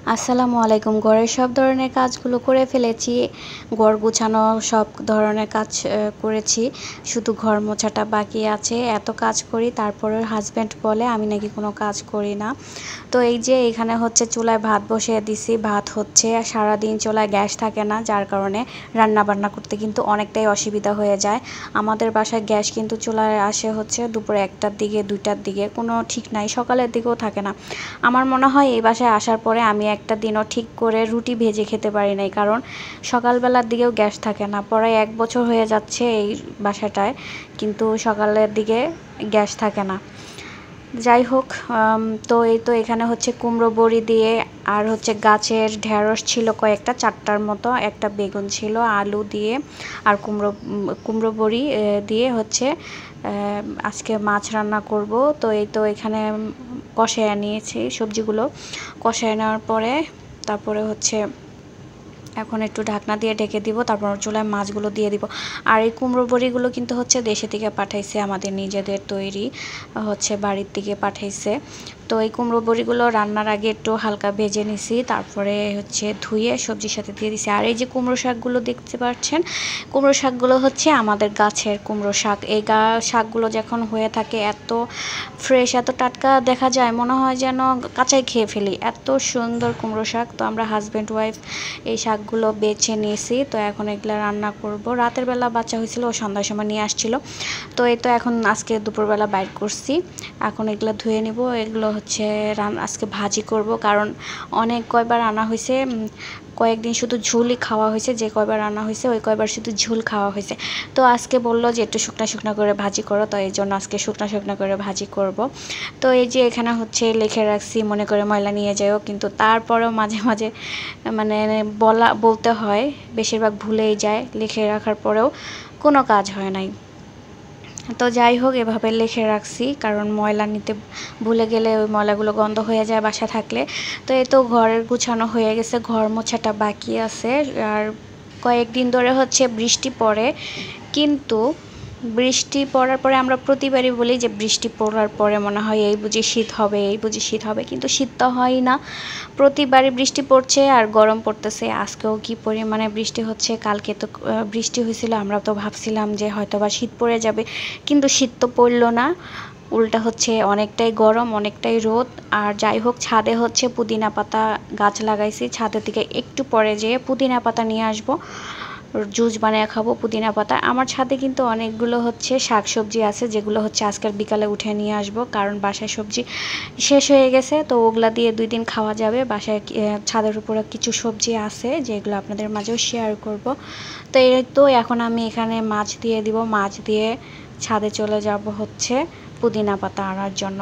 আসসালামু আলাইকুম। ঘরের সব ধরনের কাজগুলো করে ফেলেছি। ঘর গুছানো সব ধরনের কাজ করেছি। শুধু ঘর মোছাটা বাকি আছে। এত কাজ করি তারপরেও হাজব্যান্ড বলে আমি নাকি কোনো কাজ করি না। তো এই যে এখানে হচ্ছে চুলায় ভাত বসিয়ে দিছি। ভাত হচ্ছে, সারাদিন চুলায় গ্যাস থাকে না, যার কারণে রান্না বান্না করতে কিন্তু অনেকটাই অসুবিধা হয়ে যায়। আমাদের বাসায় গ্যাস কিন্তু চুলায় আসে হচ্ছে দুপুরে ১টার দিকে, ২টার দিকে, কোনো ঠিক নাই, সকালের দিকেও থাকে না। আমার মনে হয় এই বাসায় আসার পরে আমি একটা দিনও ঠিক করে রুটি ভেজে খেতে পারি নাই, কারণ সকালবেলার দিকেও গ্যাস থাকে না। প্রায় ১ বছর হয়ে যাচ্ছে এই বাসাটায়, কিন্তু সকালের দিকে গ্যাস থাকে না। যাই হোক, তো এই তো এখানে হচ্ছে কুমড়ো বড়ি দিয়ে, আর হচ্ছে গাছের ঢেঁড়স ছিল কয়েকটা, ৪টার মতো, একটা বেগুন ছিল, আলু দিয়ে আর কুমড়ো বড়ি দিয়ে হচ্ছে আজকে মাছ রান্না করব। তো এই তো এখানে কষায় নিয়েছি সবজিগুলো। কষায় নেওয়ার পরে তারপরে হচ্ছে এখন একটু ঢাকনা দিয়ে ঢেকে দিব, তারপর চুলায় মাছগুলো দিয়ে দিব। আর এই কুমড়ো বড়িগুলো কিন্তু হচ্ছে দেশে থেকে পাঠাইছে, আমাদের নিজেদের তৈরি, হচ্ছে বাড়ির থেকে পাঠাইছে। তো এই কুমড়ো বড়িগুলো রান্নার আগে একটু হালকা ভেজে নিছি, তারপরে হচ্ছে ধুয়ে সবজির সাথে দিয়ে দিছি। আর এই যে কুমড়ো শাকগুলো দেখতে পাচ্ছেন, কুমড়ো শাকগুলো হচ্ছে আমাদের গাছের কুমড়ো শাক। এই শাকগুলো যখন হয়ে থাকে এত ফ্রেশ, এত টাটকা দেখা যায়, মনে হয় যেন কাঁচাই খেয়ে ফেলি, এত সুন্দর কুমড়ো শাক। তো আমরা হাজব্যান্ড ওয়াইফ এই শাকগুলো বেছে নিয়েছি। তো এখন এগুলো রান্না করব। রাতের বেলা বাচ্চা হয়েছিল, ও সন্ধ্যার সময় নিয়ে আসছিল। তো এই তো এখন আজকে দুপুরবেলা বাইর করছি। এখন এগুলো ধুয়ে নিব। এগুলো হচ্ছে আজকে ভাজি করব, কারণ অনেক কয়বার আনা হয়েছে, কয়েকদিন শুধু ঝোলই খাওয়া হয়েছে। যে কয়বার রান্না হয়েছে ওই কয়বার শুধু ঝোল খাওয়া হয়েছে। তো আজকে বললো যে একটু শুকনো শুকনো করে ভাজি করো, তো এই জন্য আজকে শুকনো শুকনো করে ভাজি করব। তো এই যে এখানে হচ্ছে লিখে রাখছি মনে করে ময়লা নিয়ে যাও, কিন্তু তারপরেও মাঝে মাঝে মানে বলতে হয়, বেশিরভাগ ভুলেই যায়, লিখে রাখার পরেও কোনো কাজ হয় নাই। তো যাই হোক, এভাবে লিখে রাখছি, কারণ ময়লা নিতে ভুলে গেলে ওই ময়লাগুলো গন্ধ হয়ে যায় বাসা থাকলে। তো এই তো ঘরের গুছানো হয়ে গেছে, ঘর মোছাটা বাকি আছে। আর কয়েকদিন ধরে হচ্ছে বৃষ্টি পড়ে, কিন্তু বৃষ্টি পড়ার পরে আমরা প্রতিবারই বলি যে বৃষ্টি পড়ার পরে মনে হয় এই বুঝি শীত হবে, এই বুঝি শীত হবে, কিন্তু শীত তো হয় না। প্রতিবারই বৃষ্টি পড়ছে আর গরম পড়তেছে। আজকেও কি পরিমাণে বৃষ্টি হচ্ছে, কালকে তো বৃষ্টি হয়েছিল, আমরা তো ভাবছিলাম যে হয়তো বা শীত পড়ে যাবে, কিন্তু শীত তো পড়লো না, উল্টা হচ্ছে অনেকটাই গরম, অনেকটাই রোদ। আর যাই হোক, ছাদে হচ্ছে পুদিনা পাতা গাছ লাগাইছি, ছাদের থেকে একটু পরে যেয়ে পুদিনা পাতা নিয়ে আসবো, জুস বানিয়ে খাবো পুদিনা পাতা। আমার ছাদে কিন্তু অনেকগুলো হচ্ছে শাকসবজি আছে, যেগুলো হচ্ছে আজকের বিকালে উঠে নিয়ে আসবো, কারণ বাসায় সবজি শেষ হয়ে গেছে। তো ওগুলা দিয়ে 2 দিন খাওয়া যাবে। বাসায় ছাদের উপরে কিছু সবজি আছে যেগুলো আপনাদের মাঝেও শেয়ার করব। তো এই তো এখন আমি এখানে মাছ দিয়ে দিব, মাছ দিয়ে ছাদে চলে যাব হচ্ছে পুদিনা পাতা আনার জন্য।